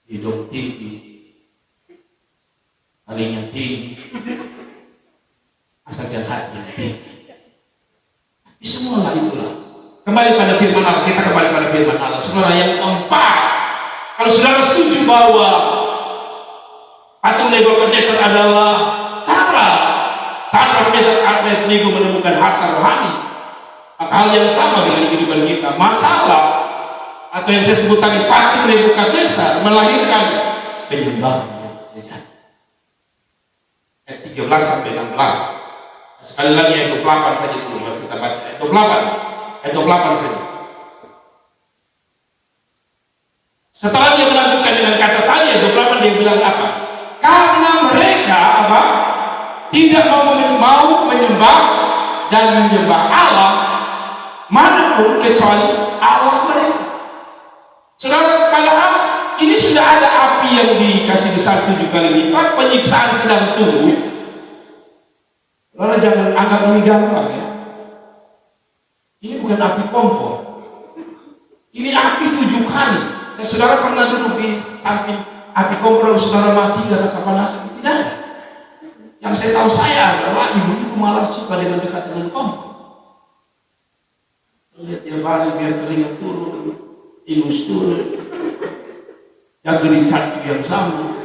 Hidung tinggi, palingnya tinggi, asal dia hati yang tinggi. Tapi semualah itulah. Kembali pada firman Allah, kita kembali pada firman Allah. Saudara yang keempat, kalau saudara setuju bahwa patung Nebukadnezar adalah cara Sadrak Mesak Abednego menemukan harta rohani, maka hal yang sama dengan kehidupan kita. Masalah atau yang saya sebut tadi patung Nebukadnezar melahirkan penyembahan yang sejati. Ayat 13 sampai 16. Sekali lagi ayat 28 saja dulu baru kita baca. Ayat 28 saja. Setelah dia melanjutkan dengan kata tadi ayat 28, dia bilang apa? Karena mereka apa? tidak mau menyembah dan menyembah Allah manapun kecuali Allah mereka. Saudara, padahal ini sudah ada api yang dikasih besar 7 kali lipat, penyiksaan sedang turun. Saudara jangan anggap ini gampang ya. Ini bukan api kompor. Ini api 7 kali. Dan saudara pernah duduk di samping api kompor, saudara mati karena kepanasan? Tidak ada. Yang saya tahu adalah ibu-ibu malah suka dengan dekat dengan kompor. Lihat dia balik biar keringat turun, ingus turun, yang dicat yang sama.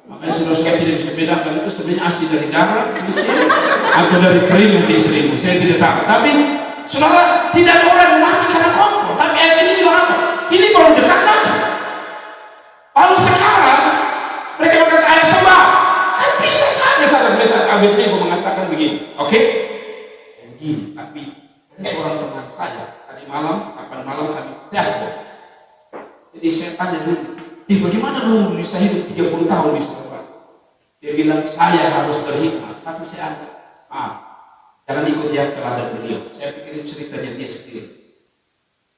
Makanya saudara-saudara tidak bisa bedakan itu sebenarnya asli dari darah atau dari keringat istrimu. Saya tidak tahu. Tapi saudara, tidak ada orang mati karena kompor. Tapi ayat ini bilang apa? Ini baru dekat mati. Lalu sekarang mereka berkata ayat sembah. Kan bisa saja saudara Abednego mengatakan begini, oke? Begini, tapi ada seorang teman saya tadi malam, kapan malam kami telepon. Jadi saya tanya dulu, bagaimana lu bisa hidup 30 tahun di Surabaya? Dia bilang saya harus berhikmat, tapi saya ada. Jangan ikut dia terhadap beliau. Saya pikir ceritanya dia sendiri.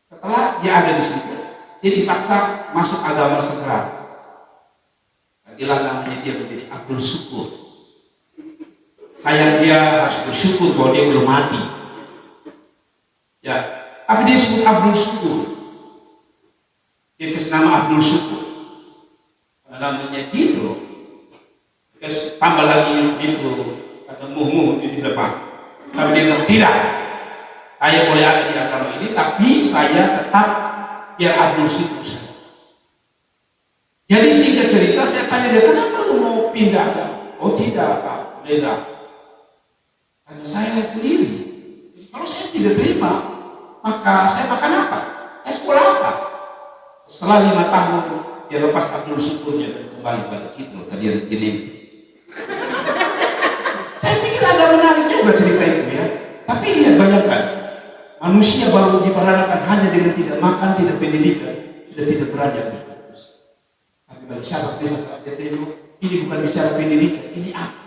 Setelah dia ada di situ, dia dipaksa masuk agama segera. Inilah namanya dia menjadi Abdul Syukur. Sayang dia harus bersyukur bahwa dia belum mati. Ya, tapi dia sebut Abdul Syukur. Dia kasih nama Abdul Syukur. Namanya Jidro. Tambah lagi itu kata muh di depan. Tapi dia bilang tidak. Saya boleh ada di agama ini, tapi saya tetap biar Abdul Syukur. Jadi singkat cerita saya tanya dia, kenapa lu mau pindah agama? Oh tidak Pak, beda. Karena saya sendiri. Jadi, kalau saya tidak terima, maka saya makan apa? Saya sekolah apa? Setelah 5 tahun dia lepas Abdul Syukurnya dan kembali pada Citro tadi yang genetik. Saya pikir ada menarik juga cerita itu ya. Tapi lihat, bayangkan manusia baru diperanakan hanya dengan tidak makan, tidak pendidikan, sudah tidak berani berfokus. Tapi bagi sahabat desa ini bukan bicara pendidikan, ini apa?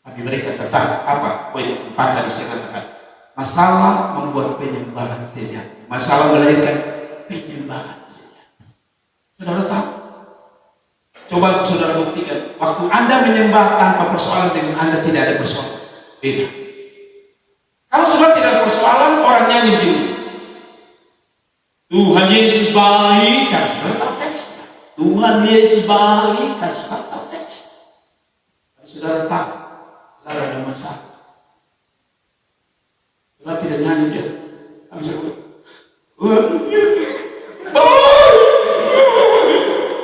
Tapi mereka tetap apa? Poin 4 tadi saya katakan, masalah membuat penyembahan sejati, masalah melahirkan penyembahan sejati. Saudara tahu? Coba saudara buktikan, waktu Anda menyembah tanpa persoalan dengan Anda tidak ada persoalan, beda. Kalau saudara tidak ada persoalan, orang nyanyi begini, Tuhan Yesus baik, kan saudara tahu teks. Tuhan Yesus baik, kan saudara tahu teks. Saudara tahu, saudara ada masalah. Saudara tidak nyanyi dia, kami sebut,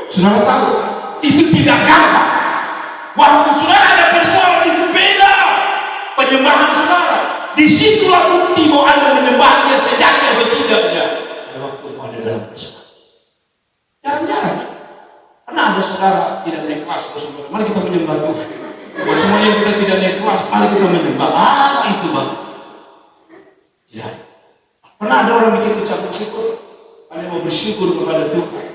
saudara tahu, itu tidak gampang. Waktu saudara ada persoalan itu beda. Penyembahan saudara, disitulah bukti bahwa Anda menyembah Dia sejati atau tidaknya. Ada waktu ada dalam persoalan. Jarang-jarang. Karena ada saudara tidak naik kelas, saudara, mari kita menyembah Tuhan. Semuanya yang kita tidak naik kelas, mari kita menyembah. Itu bang. Tidak. Pernah ada orang bikin ucapan syukur, ada mau bersyukur kepada Tuhan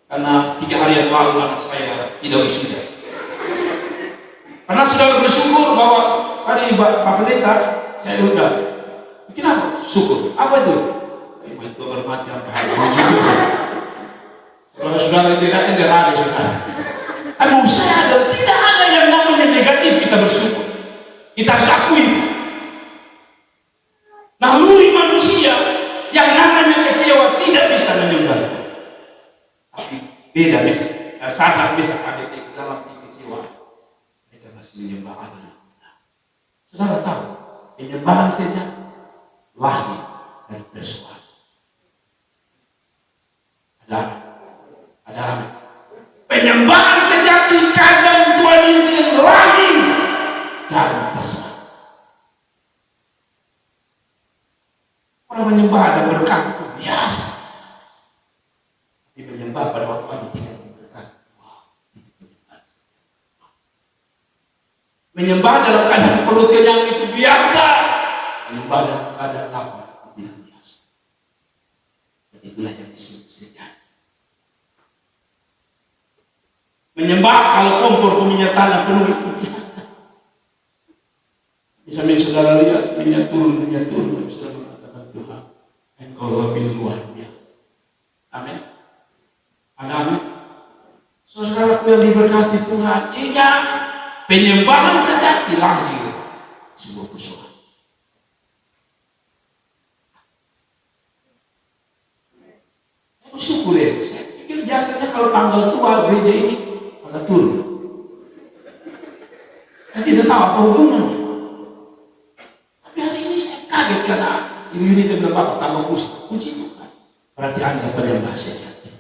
karena 3 hari yang lalu anak saya tidak wisuda. Karena saudara bersyukur bahwa hari Pak Pendeta saya undang. Bikin apa? Syukur. Apa itu? Itu hormati sampai hari puji Tuhan. Kalau saudara tidak ada ragu saudara. Kalau saya ada, tidak ada yang namanya negatif kita bersyukur. Kita akui. Naluri manusia yang namanya kecewa tidak bisa menyembah. Tapi beda bisa. Sadar bisa ada di dalam kekecewaan. Mereka masih menyembah Allah. Saudara tahu, penyembahan saja lahir dari persoalan. Ada penyembahan sejati kadang Tuhan izin lahir dari persoalan. Orang menyembah ada berkat itu biasa. Tapi menyembah pada waktu ada tidak berkat. Menyembah dalam keadaan perut kenyang itu biasa. Menyembah dalam keadaan lapar itu tidak biasa. Dan itulah yang disebut sejati. Menyembah kalau kompor minyak tanah penuh itu biasa. Sambil saudara lihat minyak turun, tapi saudara mengatakan Tuhan, Engkau lebih luar biasa. Amin. Ada amin. Saudara yang diberkati Tuhan, ingat penyembahan sejati lahir sebuah persoalan. Saya bersyukur ya. Saya pikir biasanya kalau tanggal tua gereja ini pada turun. Saya tidak tahu apa hubungannya. Tapi hari ini saya kaget karena ini dia bilang Bapak tambah puji Tuhan. Berarti Anda penyembah sejati.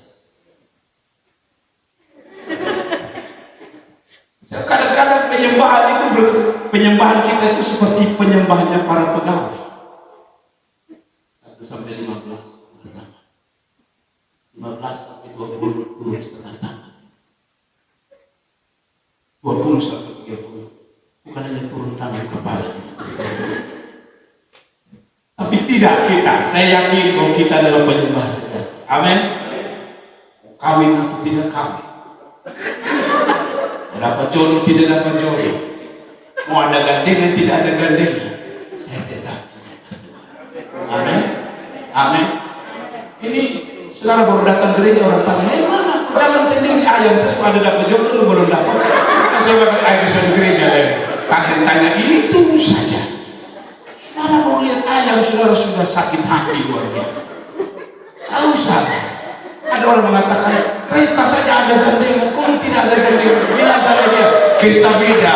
Kadang-kadang penyembahan kita itu seperti penyembahnya para pegawai. 1 sampai 15 setengah. 15 sampai 20 setengah tangan. 20 sampai 30. Bukan hanya turun tangan kepala. Tapi tidak kita. Saya yakin bahwa kita adalah penyembah sejati. Amin. Kawin atau tidak kawin. Dapat jodoh, tidak dapat jodoh. Mau ada gandengan, tidak ada gandengan. Saya tetap. Amin. Amin. Ini saudara baru datang gereja, orang tanya, mana? Jalan sendiri ayam, saya sudah dapat jodoh, lu belum dapat. Saya bakal ayam bisa di gereja deh. Tanya itu saja. Saudara mau lihat ayam, saudara sudah sakit hati luar biasa. Tahu salah. Ada orang mengatakan, kereta saja ada gandengan, kok tidak ada gandengan? Bilang sama dia, kita beda.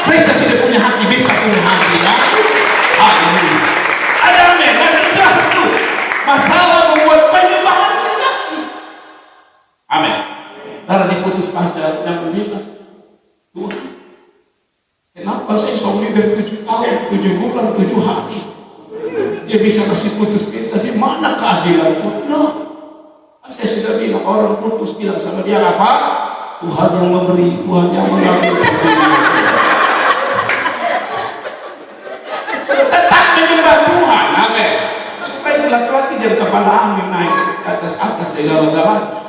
Kereta tidak punya hati, beta punya hati. Ya? Haleluya. Ada amin. Ada satu masalah membuat penyembahan sejati. Amin. Karena diputus pacar yang bilang, Tuhan, kenapa saya suami dari 7 tahun, 7 bulan, 7 hari? Dia bisa kasih putus kita, di mana keadilan Tuhan? No. Saya sudah bilang, orang putus bilang sama dia apa? Tuhan yang memberi, Tuhan yang mengambil. Tetap menyembah Tuhan, amin. Supaya itu laki-laki dan kepala angin naik ke atas segala-galanya.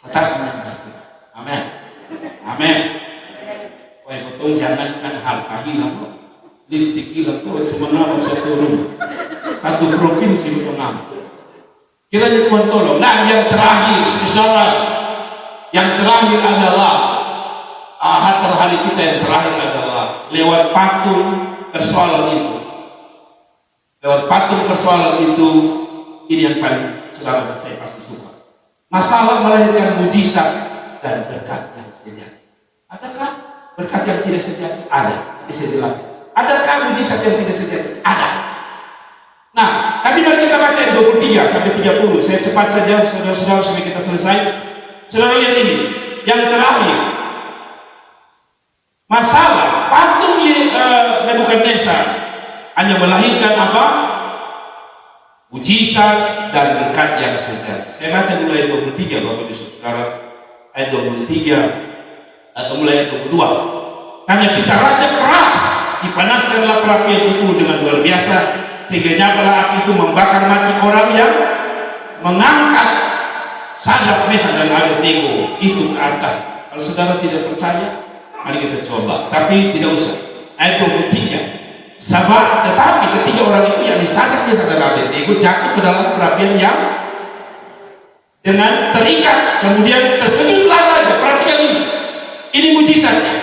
Tetap menyembah Tuhan, amin. Amin. Wah, betul jangankan harta hilang, lipstik hilang, sebenarnya satu rumah, satu provinsi mengambil. Kiranya Tuhan tolong. Nah, yang terakhir, saudara, yang terakhir adalah hari kita yang terakhir adalah lewat patung persoalan itu. Lewat patung persoalan itu, ini yang paling saudara saya pasti suka. Masalah melahirkan mujizat dan berkat yang sejati. Adakah berkat yang tidak sejati? Ada. Bisa jelaskan. Adakah mujizat yang tidak sejati? Ada. Nah, tapi mari kita baca ayat 23 sampai 30. Saya cepat saja, saudara-saudara, sampai kita selesai. Saudara lihat ini, yang terakhir. Masalah patung Nebukadnezar hanya melahirkan apa? Mujizat dan berkat yang sejati. Saya baca dulu ayat 23, Bapak Ibu Saudara. Ayat 23 atau mulai ayat 22. Karena kita raja keras, dipanaskanlah perapian itu dengan luar biasa, sehingga nyapalah api itu membakar mati orang yang mengangkat Sadrak, Mesak dan Abednego itu ke atas. Kalau saudara tidak percaya, mari kita coba. Tapi tidak usah. Ayat 23. Tetapi ketiga orang itu yang Sadrak, Mesak dan Abednego jatuh ke dalam perapian yang dengan terikat. Kemudian terkejutlah raja. Perhatikan ini. Ini mujizatnya.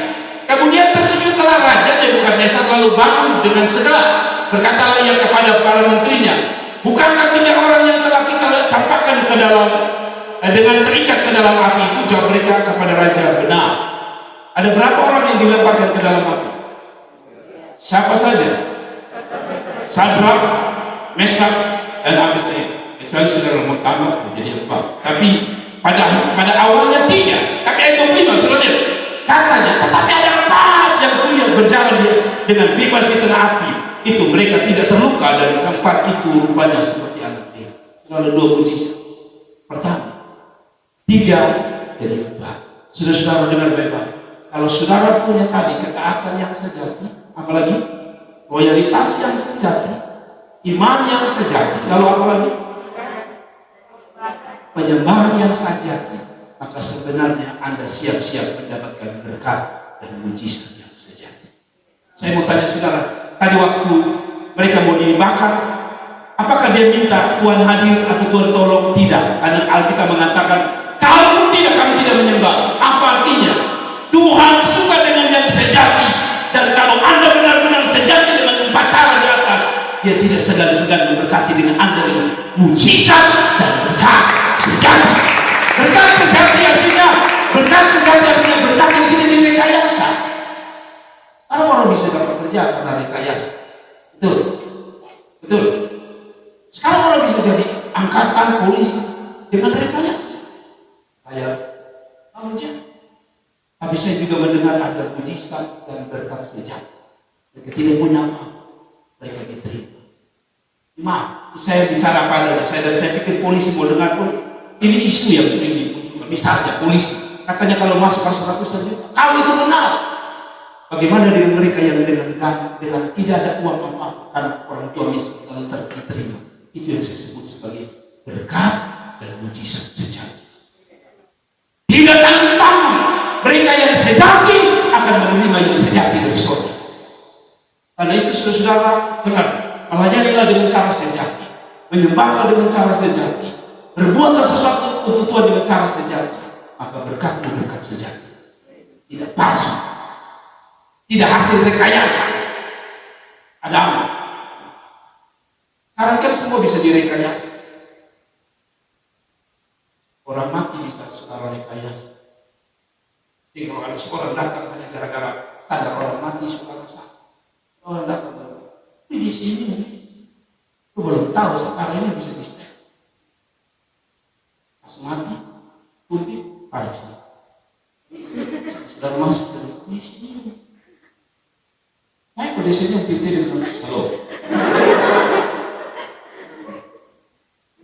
Kemudian terkejutlah raja Nebukadnezar lalu bangun dengan segera. Berkatalah ia kepada para menterinya, bukankah 3 orang yang telah kita campakkan ke dalam dengan terikat ke dalam api itu? Jawab mereka kepada raja, benar. Ada berapa orang yang dilemparkan ke dalam api? Siapa saja? Sadrak, Mesak, dan Abednego. Kecuali saudara Muhammad menjadi 4. Tapi pada awalnya 3. Tapi ayat 25 sudah lihat. Katanya, tetapi ada 4 yang kulihat berjalan dengan bebas di tengah api. Itu mereka tidak terluka, dan keempat itu rupanya seperti anak dia. Lalu 2 mujizat. Pertama, 3 jadi 4. Saudara-saudara dengar baik-baik. Kalau saudara punya tadi ketaatan yang sejati, apalagi loyalitas yang sejati, iman yang sejati, lalu apalagi penyembahan yang sejati, maka sebenarnya Anda siap-siap mendapatkan berkat dan mujizat yang sejati. Saya mau tanya saudara, tadi waktu mereka mau dibakar, apakah dia minta Tuhan hadir atau Tuhan tolong? Tidak, karena Alkitab mengatakan, kalau tidak, kami tidak menyembah. Apa artinya? Tuhan suka dengan yang sejati, dan kalau Anda benar-benar sejati dengan upacara di atas, dia tidak segan-segan memberkati dengan Anda dengan mujizat dan berkat sejati. Berkat sejati artinya berkat yang tidak direkayasa. Karena orang bisa dapat kerja karena rekayasa. Betul. Betul. Sekarang orang bisa jadi angkatan polisi dengan rekayasa. Kayak aja. Tapi saya juga mendengar ada mujizat dan berkat sejati. Mereka tidak punya apa, mereka diterima. Maaf, saya bicara pada saya pikir polisi mau dengar pun ini isu yang sering dimunculkan. Misalnya polisi katanya kalau masuk 100 juta, kalau itu benar, bagaimana dengan mereka yang dengan tidak ada uang apa-apa karena orang tua miskin kalau diterima? Itu yang saya sebut sebagai berkat dan mujizat sejati. Tidak tantang mereka yang sejati akan menerima yang sejati dari surga. Karena itu saudara dengar, melayanilah dengan cara sejati, menyembahlah dengan cara sejati, berbuatlah sesuatu untuk Tuhan dengan cara sejati, maka berkatmu berkat sejati, tidak palsu, tidak hasil rekayasa. Ada apa? Sekarang kan semua bisa direkayasa. Orang mati bisa saudara rekayasa. Jadi kalau ada seorang datang hanya gara-gara standar orang mati saudara sah. Orang datang di sini, aku belum tahu sekarang ini bisa bisa. Pas mati, putih, panas. Sudah masuk di sini. Saya pada sini yang titik dengan halo.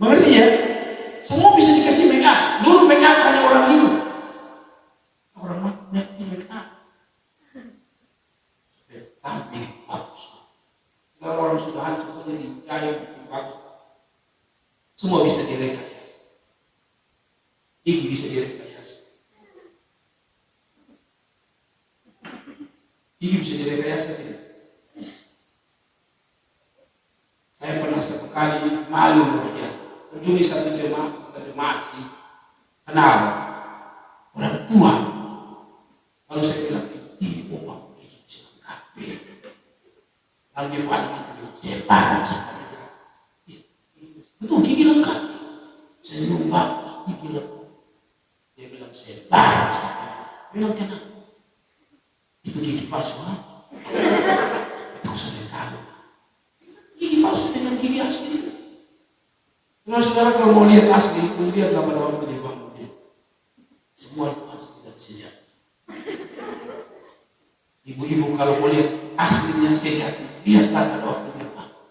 Mengerti ya? Semua bisa dikasih make up. Dulu make up hanya orang hidup. Orang mati make up. Tapi bagus. Kalau orang sudah hancur saja dicari bagus. Semua bisa direkayasa. Gigi bisa direkayasa. Gigi bisa direkayasa tidak? Saya pernah satu kali malu luar biasa. Kunjungi satu jemaat sih. Kenal orang tua. Kalau saya bilang ini omak ini kafe. Kalau dia buat itu separuh sekali. Betul gigi lengkap. Saya nyumbang gigi lengkap. Dia bilang separuh sekali. Bilang kenapa? Itu gigi palsu. Itu sudah tahu. Gigi palsu dengan gigi asli. Saudara kalau mau lihat asli, lihatlah pada waktu dia bangun dia. Semua itu asli dan sejati. Ibu-ibu kalau mau lihat aslinya sejati, lihatlah pada waktu dia bangun.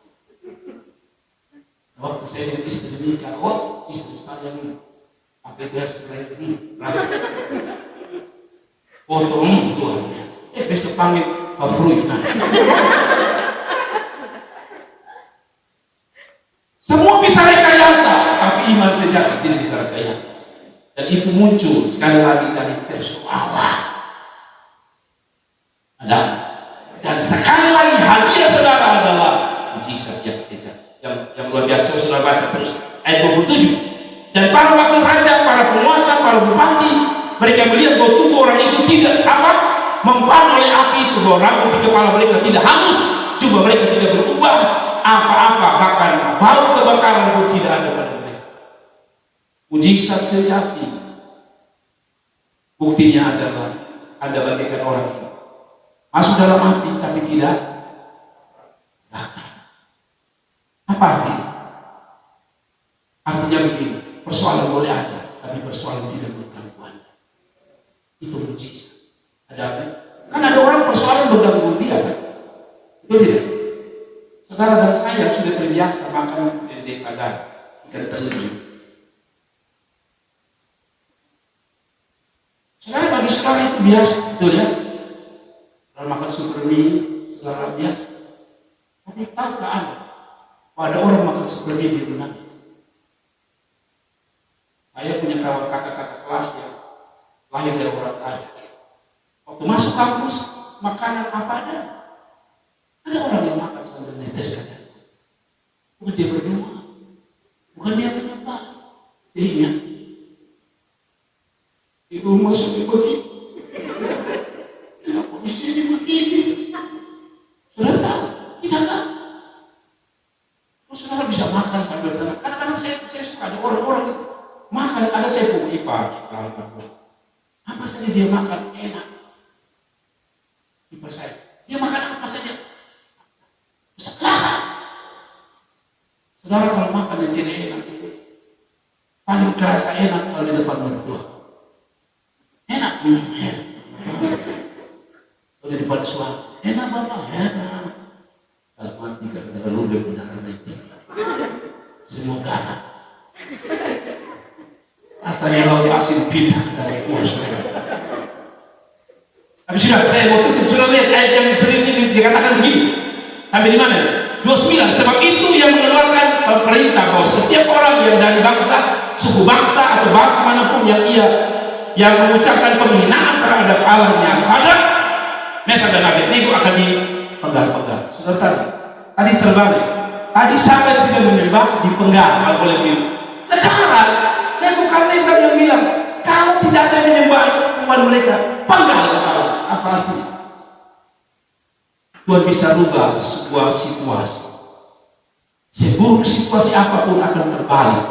Waktu saya dengan istri menikah, istri saya ini pakai gas kayak ini, foto Tuhan. Besok panggil Pak Fruit. Semua bisa rekayasa, tapi iman sejati tidak bisa rekayasa. Dan itu muncul sekali lagi dari persoalan. Dan sekali lagi hadiah saudara adalah mujizat yang sejati. Yang luar biasa, saudara baca terus ayat 27. Dan para wakil raja, para penguasa, para bupati, mereka melihat bahwa tubuh orang itu tidak mempan oleh api itu, bahwa rambut di kepala mereka tidak hangus, juga mereka tidak berubah apa-apa, bahkan bau kebakaran pun tidak ada pada mereka. Mujizat sejati. Buktinya adalah Anda bagaikan orang ini masuk dalam api tapi tidak bakar. Apa artinya? Artinya begini, persoalan boleh ada, tapi persoalan tidak mengganggu Anda. Itu mujizat. Ada apa? Kan ada orang persoalan mengganggu dia, kan? Itu tidak? Saudara dan saya sudah terbiasa makan dendeng padang, ikan telur. Saudara, bagi saudara itu biasa, betul ya? Kalau makan super mie, saudara biasa. Tapi tahukah Anda, kalau ada orang makan super mie dia menangis? Saya punya kawan kakak-kakak kelas yang lahir dari orang kaya. Waktu masuk kampus, makanan apa ada? Ada orang yang makan sambil netes kadang. Bukan dia berdoa, bukan dia menyembah. Dia ingat di rumah sudah begini, kenapa di sini begini? Sudah tahu, tidak tahu. Terus saudara bisa makan sambil tenang. Kadang-kadang saya suka ada orang-orang itu makan, ada saya punya ipar, apa saja dia makan enak. Ipar saya, dia makan apa saja bisa kelihatan. Saudara kalau makan yang tidak enak itu paling terasa enak kalau di depan mertua. Enak, enak. Kalau di depan suami, enak bapak, enak. Kalau mati gara-gara lubek darah itu, semua darah. Rasanya laut asin pindah dari kuah saudara. Tapi sudah, saya mau tutup. Sudah lihat ayat yang sering ini dikatakan begini. Sampai di mana? 29. Sebab itu yang mengeluarkan perintah bahwa setiap orang yang dari bangsa, suku bangsa atau bangsa manapun yang mengucapkan penghinaan terhadap Allahnya Sadrak, Mesak dan Abednego akan dipenggal-penggal. Sudah tadi terbalik. Tadi Sadrak tidak menyembah, dipenggal, kalau boleh bilang. Sekarang Nebukadnezar yang bilang, kalau tidak ada menyembah Tuhan mereka, penggal kepala. Apa artinya? Tuhan bisa rubah sebuah situasi. Seburuk situasi apapun akan terbalik.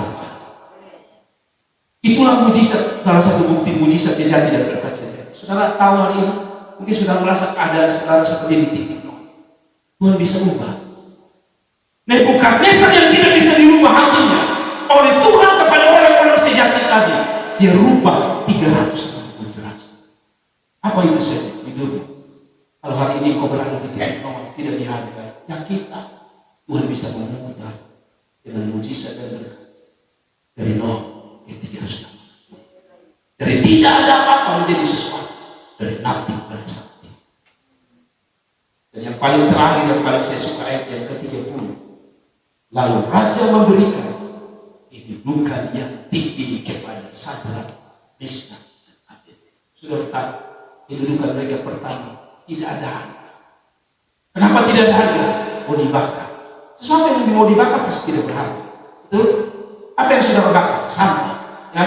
Itulah mujizat, salah satu bukti mujizat sejati dan berkat sejati. Saudara tahu hari ini, mungkin sudah merasa keadaan saudara seperti di titik nol. Tuhan bisa rubah. Nebukadnezar yang tidak bisa dirubah hatinya oleh Tuhan kepada orang-orang sejati tadi, dia rubah 360 derajat. Apa itu saya? Itu kalau hari ini kau berada di titik nol, tidak dihargai, yang kita Tuhan bisa memutar dengan mujizat dan berkat dari nol ke 360. Dari tidak ada apa-apa menjadi sesuatu, dari nothing pada something. Dan yang paling terakhir yang paling saya suka ayat yang ke-30. Lalu raja memberikan kedudukan yang tinggi kepada Sadrak, Mesak, dan Abednego. Sudah tahu kedudukan mereka pertama tidak ada harga. Kenapa tidak ada harga? Mau dibakar. Sesuatu yang mau dibakar pasti tidak berharga. Betul? Apa yang sudah berbakar? Sampah. Ya?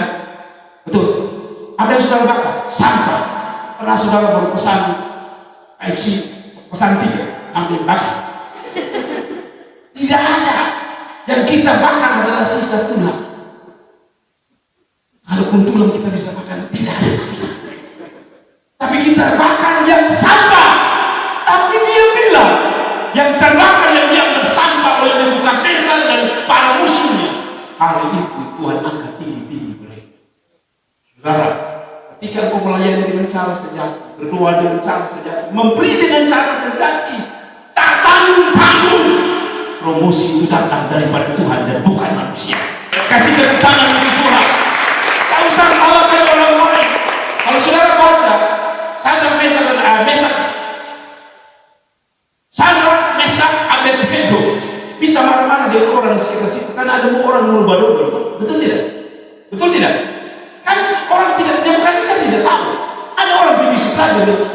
Betul? Apa yang sudah berbakar? Sampah. Pernah saudara baru pesan KFC, pesan 3, ambil bakar. Tidak ada. Yang kita bakar adalah sisa tulang. Kalaupun tulang kita bisa makan, tidak ada sisa. Tapi kita bakar yang sampah. Tapi dia bilang, yang terbakar yang dianggap sampah oleh Nebukadnezar dan para musuhnya, hari itu Tuhan angkat tinggi-tinggi mereka. Saudara, ketika kau melayani dengan cara sejati, berdoa dengan cara sejati, memberi dengan cara sejati, tak tanggung-tanggung, promosi itu datang daripada Tuhan dan bukan manusia. Kasih tepuk tangan untuk Tuhan. Tak usah salahkan orang lain. Kalau saudara baca Sadrak, Mesak, Abednego bisa marah-marah dari orang di sekitar situ karena ada orang nurba-nurba. Betul tidak? Betul tidak? Kan orang tidak, Nebukadnezar tidak tahu. Ada orang berbisik aja gitu.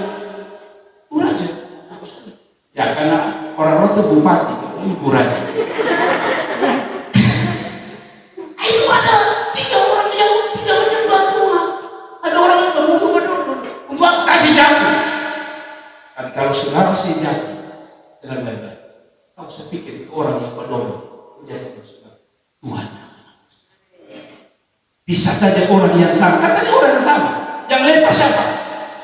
Raja, aku saja. Ya karena orang-orang itu bupati. Ibu raja. Itu ada 3 orang yang tidak menyembah Tuhan. Ada orang yang berbunuh-bunuh untuk aku kasih jatuh. Dan kalau saudara sejati dengan baik-baik, kau saya pikir itu orang yang berdoa menjadi Tuhan. Bisa saja orang yang sama, katanya orang yang sama. Yang lepas siapa?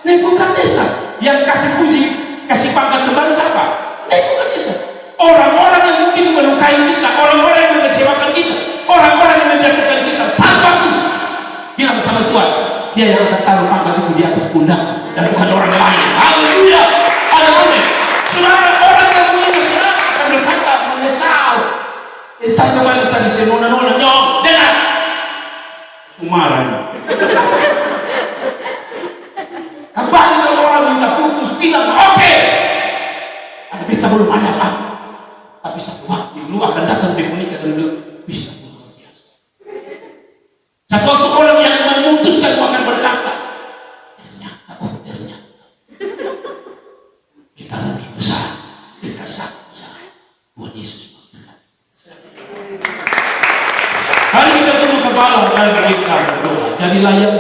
Nebukadnezar. Yang kasih puji, kasih pangkat kembali siapa? Nebukadnezar. Orang-orang yang mungkin melukai kita, orang-orang yang mengecewakan kita, orang-orang yang menjatuhkan kita, sabar itu bilang sama Tuhan, dia yang akan taruh pangkat itu di atas pundak dan bukan orang lain. Haleluya. Haleluya. Saudara, orang yang mulia saudara akan berkata menyesal. Tanya balik tadi saya nona-nona nyong, dengar. Sumaran. Kembali kalau orang minta putus bilang oke. Ada kita belum ada apa. Tapi satu waktu lu akan datang menikah dan lu bisa luar biasa. Satu waktu orang yang memutuskan lu akan berkata, ternyata kita lebih besar, kita sangat Mari kita tunduk kepala dan kita berdoa. Jadilah yang